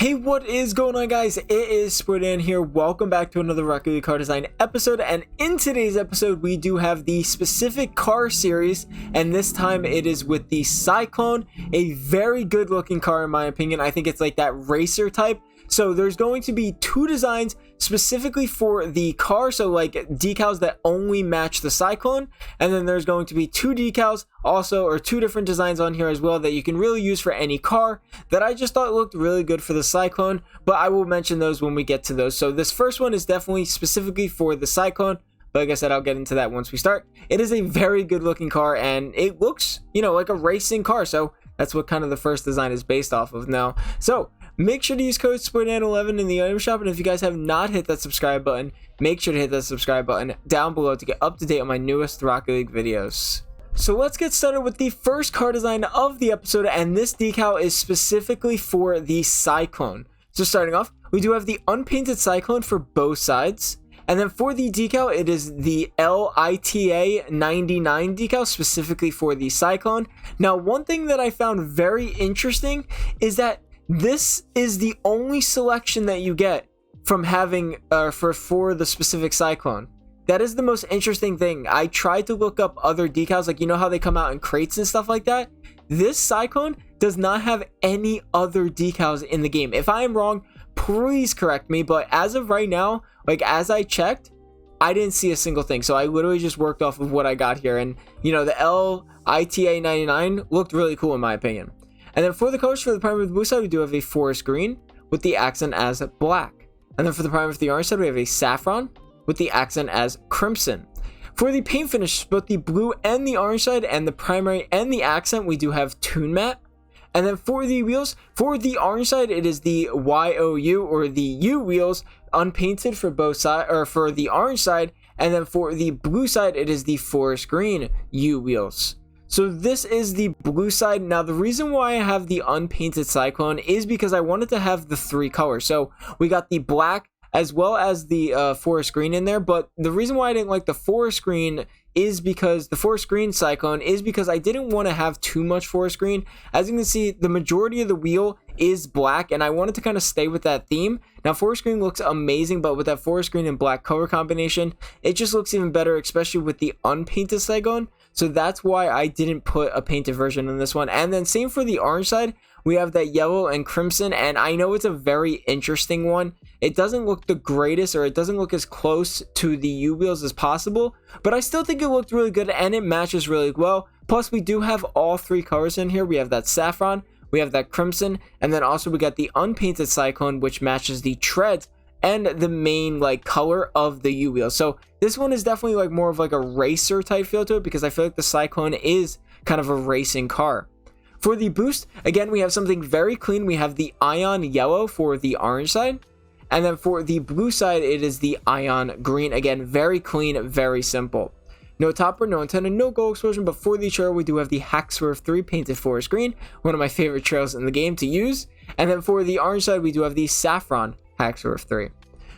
Hey, what is going on, guys? It is Sportan here. Welcome back to another Rocket League car design episode, and in today's episode we do have the specific car series, and this time it is with the Cyclone, a very good looking car in my opinion. I think it's like that racer type. So there's going to be two designs specifically for the car, so like decals that only match the Cyclone, and then there's going to be two decals also, or two different designs on here as well that you can really use for any car that I just thought looked really good for the Cyclone, but I will mention those when we get to those. So this first one is definitely specifically for the Cyclone, but like I said, I'll get into that once we start. It is a very good looking car, and it looks, you know, like a racing car, so that's what kind of the first design is based off of now. So make sure to use code SPORTAN11 in the item shop, and if you guys have not hit that subscribe button, make sure to hit that subscribe button down below to get up to date on my newest Rocket League videos. So let's get started with the first car design of the episode, and this decal is specifically for the Cyclone. So starting off, we do have the unpainted Cyclone for both sides, and then for the decal, it is the LITA 99 decal specifically for the Cyclone. Now, one thing that I found very interesting is that this is the only selection that you get from having for the specific Cyclone. That is the most interesting thing. I tried to look up other decals, like, you know how they come out in crates and stuff like that. This Cyclone does not have any other decals in the game. If I am wrong, please correct me, but as of right now, like as I checked, I didn't see a single thing. So I literally just worked off of what I got here, and you know, the LITA 99 looked really cool in my opinion. And then for the colors, for the primary with the blue side, we do have a forest green with the accent as black. And then for the primary with the orange side, we have a saffron with the accent as crimson. For the paint finish, both the blue and the orange side, and the primary and the accent, we do have Toon Matte. And then for the wheels, for the orange side, it is the YOU or the U wheels, unpainted for both sides, or for the orange side. And then for the blue side, it is the forest green U wheels. So this is the blue side. Now, the reason why I have the unpainted Cyclone is because I wanted to have the three colors. So we got the black as well as the forest green in there. But the reason why I didn't like the forest green is because the forest green Cyclone is because I didn't want to have too much forest green. As you can see, the majority of the wheel is black, and I wanted to kind of stay with that theme. Now, forest green looks amazing, but with that forest green and black color combination, it just looks even better, especially with the unpainted Cyclone. So that's why I didn't put a painted version in this one. And then same for the orange side, we have that yellow and crimson, and I know it's a very interesting one. It doesn't look the greatest, or it doesn't look as close to the U wheels as possible, but I still think it looked really good and it matches really well. Plus, we do have all three colors in here. We have that saffron, we have that crimson, and then also we got the unpainted Cyclone, which matches the treads and the main like color of the U wheel. So this one is definitely like more of like a racer type feel to it, because I feel like the Cyclone is kind of a racing car. For the boost, again, we have something very clean. We have the ion yellow for the orange side, and then for the blue side, it is the ion green. Again, very clean, very simple. No topper, no antenna, no goal explosion, but for the trail, we do have the Hackswerve 3 painted forest green, one of my favorite trails in the game to use. And then for the orange side, we do have the saffron Hackswerve 3.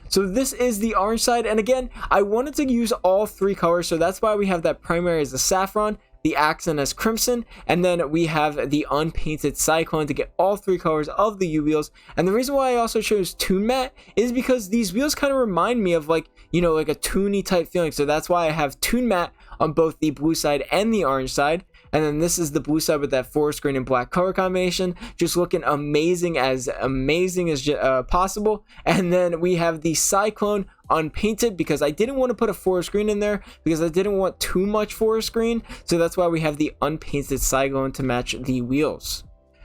So this is the orange side, and again, I wanted to use all three colors, so that's why we have that primary as the saffron, the accent as crimson, and then we have the unpainted Cyclone to get all three colors of the U wheels. And the reason why I also chose Toon Matte is because these wheels kind of remind me of, like, you know, like a toony type feeling. So that's why I have Toon Matte on both the blue side and the orange side. And then this is the blue side with that forest green and black color combination, just looking amazing as possible. And then we have the Cyclone unpainted, because I didn't want to put a forest green in there because I didn't want too much forest green. So that's why we have the unpainted Cyclone to match the wheels.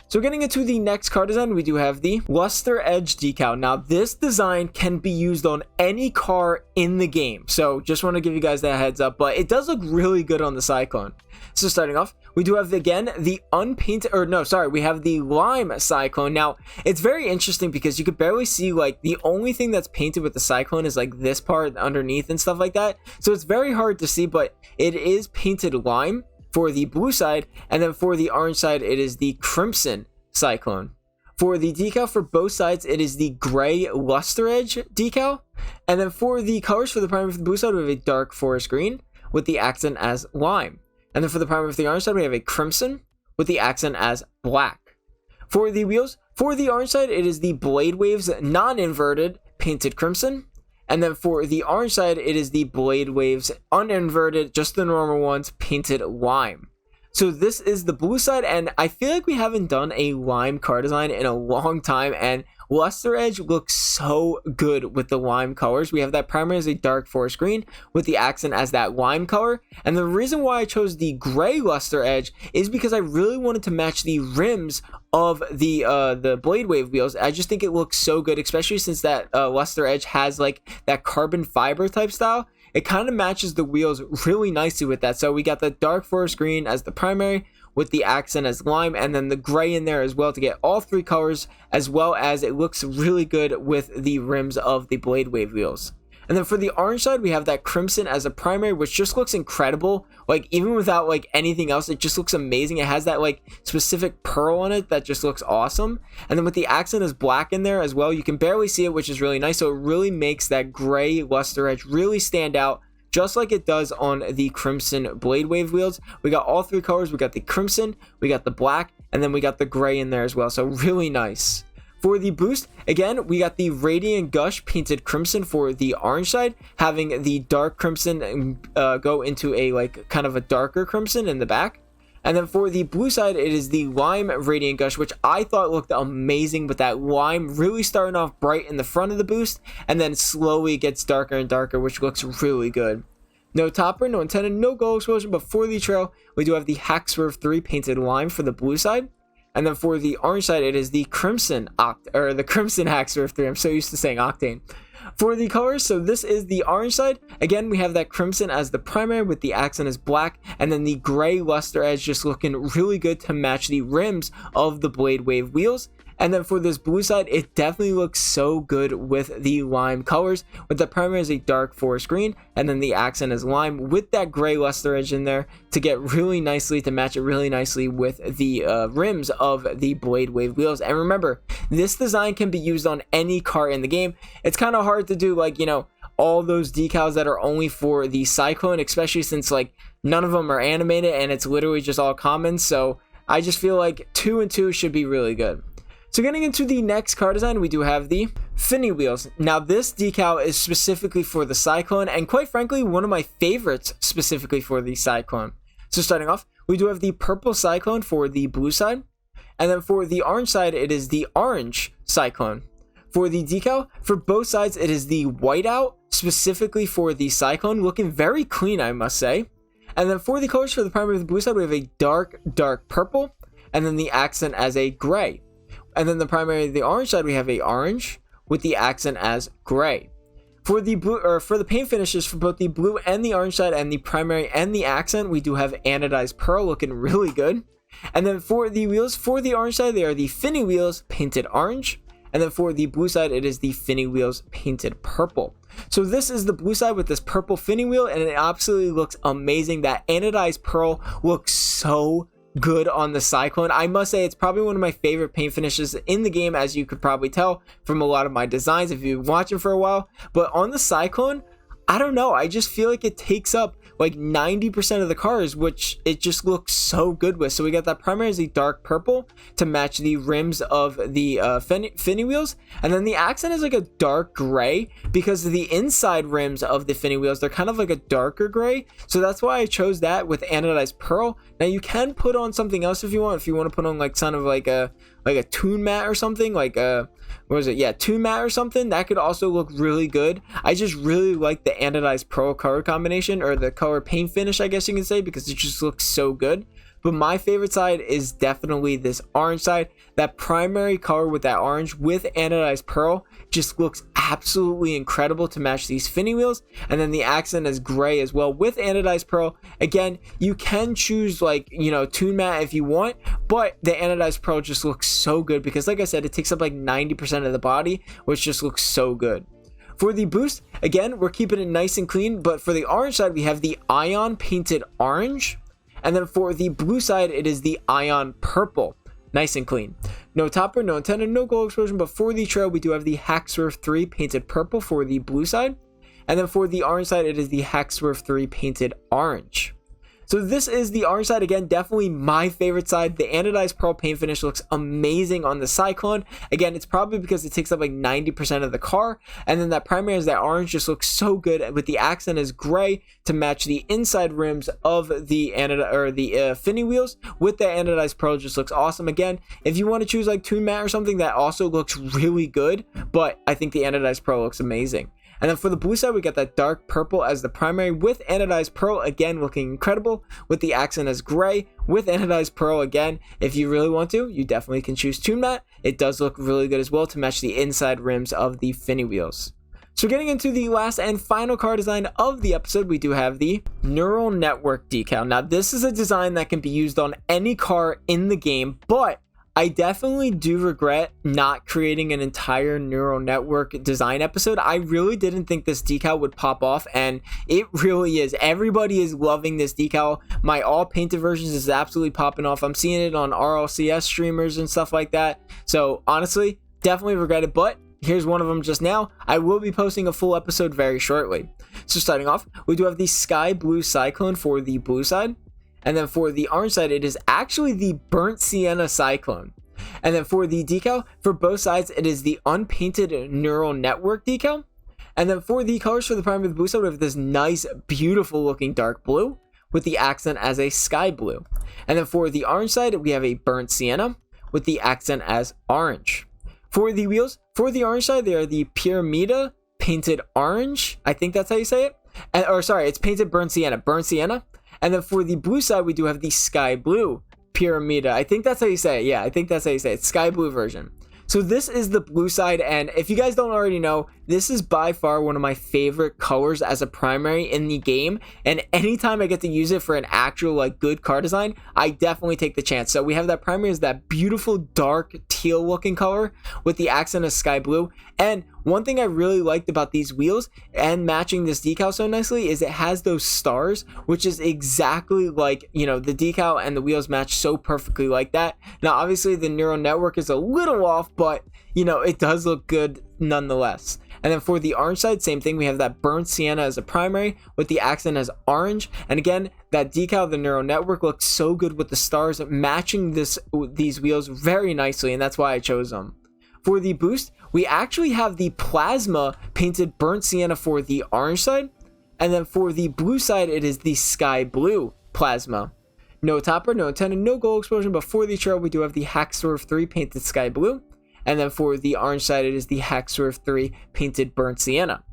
So getting into the next car design, we do have the Luster Edge decal. Now, this design can be used on any car in the game, so just want to give you guys that heads up, but it does look really good on the Cyclone. So starting off, we do have, again, the unpainted, or no, sorry, we have the lime Cyclone. Now, it's very interesting because you could barely see, like, the only thing that's painted with the Cyclone is, like, this part underneath and stuff like that. So it's very hard to see, but it is painted lime for the blue side, and then for the orange side, it is the crimson Cyclone. For the decal for both sides, it is the gray Luster Edge decal, and then for the colors for the primary for the blue side, we have a dark forest green with the accent as lime, and then for the primary for the orange side, we have a crimson with the accent as black. For the wheels, For the orange side, it is the Blade Waves non-inverted painted crimson. And then for the orange side, it is the Blade Waves uninverted, just the normal ones, painted lime. So this is the blue side, and I feel like we haven't done a lime car design in a long time, and Luster Edge looks so good with the lime colors. We have that primary as a dark forest green with the accent as that lime color. And the reason why I chose the gray Luster Edge is because I really wanted to match the rims of the Blade Wave wheels. I just think it looks so good, especially since that Luster Edge has like that carbon fiber type style. It kind of matches the wheels really nicely with that. So we got the dark forest green as the primary with the accent as lime, and then the gray in there as well to get all three colors, as well as it looks really good with the rims of the Blade Wave wheels. And then for the orange side, we have that crimson as a primary, which just looks incredible. Like even without like anything else, it just looks amazing. It has that like specific pearl on it that just looks awesome. And then with the accent as black in there as well, you can barely see it, which is really nice. So it really makes that gray Luster Edge really stand out, just like it does on the crimson Blade Wave wheels. We got all three colors. We got the crimson, we got the black, and then we got the gray in there as well. So really nice. For the boost, again, we got the Radiant Gush painted crimson for the orange side, having the dark crimson go into a like kind of a darker crimson in the back. And then for the blue side, it is the lime Radiant Gush, which I thought looked amazing with that lime really starting off bright in the front of the boost, and then slowly gets darker and darker, which looks really good. No topper, no antenna, no goal explosion, but for the trail, we do have the Hack Swerve 3 painted lime for the blue side. And then for the orange side, it is the crimson crimson Hack Swerve 3. I'm so used to saying octane. For the colors, so this is the orange side. Again, we have that crimson as the primary with the accent as black, and then the gray Luster Edge just looking really good to match the rims of the Blade Wave wheels. And then for this blue side, it definitely looks so good with the lime colors, with the primary as a dark forest green, and then the accent as lime with that gray Luster Edge in there to get really nicely, to match it really nicely with the rims of the Blade Wave wheels. And remember, this design can be used on any car in the game. It's kind of hard to do, like, you know, all those decals that are only for the Cyclone, especially since like none of them are animated and it's literally just all common. So I just feel like 2 and 2 should be really good. So getting into the next car design, we do have the Finney Wheels. Now this decal is specifically for the Cyclone, and quite frankly, one of my favorites specifically for the Cyclone. So starting off, we do have the purple Cyclone for the blue side, and then for the orange side, it is the orange Cyclone. For the decal, for both sides, it is the whiteout, specifically for the Cyclone, looking very clean, I must say. And then for the colors for the primary of the blue side, we have a dark purple, and then the accent as a gray. And then the primary of the orange side, we have a orange with the accent as gray. For the blue, or for the paint finishes for both the blue and the orange side and the primary and the accent, we do have anodized pearl looking really good. And then for the wheels, for the orange side, they are the Finney Wheels painted orange. And then for the blue side, it is the Finney Wheels painted purple. So this is the blue side with this purple Finney wheel, and it absolutely looks amazing. That anodized pearl looks so good on the Cyclone. I must say it's probably one of my favorite paint finishes in the game, as you could probably tell from a lot of my designs if you've been watching for a while. But on the Cyclone, I don't know, I just feel like it takes up like 90% of the cars, which it just looks so good with. So we got that primary as a dark purple to match the rims of the Finney Wheels, and then the accent is like a dark gray because the inside rims of the Finney Wheels, they're kind of like a darker gray. So that's why I chose that with anodized pearl. Now you can put on something else if you want to put on like kind of like a tune mat or something, like a tune mat or something. That could also look really good. I just really like the anodized pearl color combination, or the color paint finish, I guess you can say, because it just looks so good. But my favorite side is definitely this orange side. That primary color with that orange with anodized pearl just looks absolutely incredible to match these Finney Wheels. And then the accent is gray as well with anodized pearl. Again, you can choose like, you know, tune matte if you want, but the anodized pearl just looks so good because, like I said, it takes up like 90% of the body, which just looks so good. For the boost, again, we're keeping it nice and clean, but for the orange side, we have the Ion painted orange. And then for the blue side, it is the Ion purple. Nice and clean. No topper, no antenna, no gold explosion, but for the trail, we do have the Hack Swerve 3 painted purple for the blue side. And then for the orange side, it is the Hack Swerve 3 painted orange. So this is the orange side. Again, definitely my favorite side. The anodized pearl paint finish looks amazing on the Cyclone. Again, it's probably because it takes up like 90% of the car. And then that primary is that orange just looks so good with the accent as gray to match the inside rims of the Finney Wheels with the anodized pearl. Just looks awesome. Again, if you want to choose like Toon Matte or something, that also looks really good. But I think the anodized pearl looks amazing. And then for the blue side, we got that dark purple as the primary with anodized pearl, again looking incredible with the accent as gray with anodized pearl. Again, if you really want to, you definitely can choose Toon Matte. It does look really good as well to match the inside rims of the Finney Wheels. So getting into the last and final car design of the episode, we do have the neural network decal. Now this is a design that can be used on any car in the game, but I definitely do regret not creating an entire neural network design episode. I really didn't think this decal would pop off, and it really is. Everybody is loving this decal. My all painted versions is absolutely popping off. I'm seeing it on RLCS streamers and stuff like that. So honestly, definitely regret it, but here's one of them just now. I will be posting a full episode very shortly. So starting off, we do have the sky blue Cyclone for the blue side. And then for the orange side, it is actually the burnt sienna Cyclone. And then for the decal, for both sides, it is the unpainted neural network decal. And then for the colors for the primary of the blue side, we have this nice, beautiful looking dark blue with the accent as a sky blue. And then for the orange side, we have a burnt sienna with the accent as orange. For the wheels, for the orange side, they are the Pyramida painted orange. I think that's how you say it. It's painted burnt sienna. And then for the blue side, we do have the sky blue Pyramida. I think that's how you say it. Yeah, I think that's how you say it. Sky blue version. So this is the blue side, and if you guys don't already know, this is by far one of my favorite colors as a primary in the game, and anytime I get to use it for an actual like good car design, I definitely take the chance. So we have that primary as that beautiful dark teal looking color with the accent of sky blue. And one thing I really liked about these wheels and matching this decal so nicely is it has those stars, which is exactly like, you know, the decal and the wheels match so perfectly like that. Now obviously the neural network is a little off, but you know, it does look good nonetheless. And then for the orange side, same thing. We have that burnt sienna as a primary with the accent as orange. And again, that decal, the neural network, looks so good with the stars matching these wheels very nicely, and that's why I chose them. For the boost, we actually have the plasma painted burnt sienna for the orange side. And then for the blue side, it is the sky blue plasma. No topper, no antenna, no gold explosion, but for the trail, we do have the Hackswerve 3 painted sky blue. And then for the orange side, it is the Hackswerve 3 painted burnt sienna.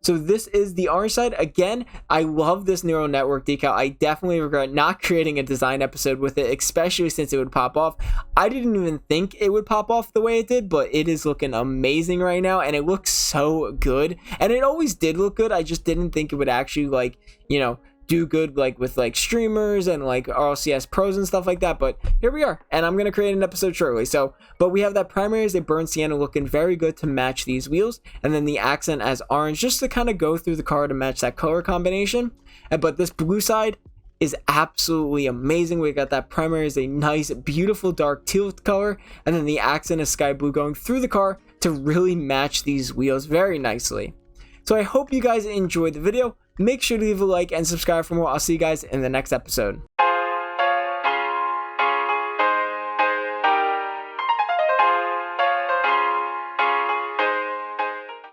So this is the orange side. Again, I love this neural network decal. I definitely regret not creating a design episode with it, especially since it would pop off. I didn't even think it would pop off the way it did, but it is looking amazing right now, and it looks so good. And it always did look good. I just didn't think it would actually, like, you know, do good like with like streamers and like RLCS pros and stuff like that, but here we are, and I'm gonna create an episode shortly. So but we have that primary as a burnt sienna looking very good to match these wheels, and then the accent as orange just to kind of go through the car to match that color combination. But this blue side is absolutely amazing. We got that primary as a nice beautiful dark teal color, and then the accent is sky blue going through the car to really match these wheels very nicely. So I hope you guys enjoyed the video. Make sure to leave a like and subscribe for more. I'll see you guys in the next episode.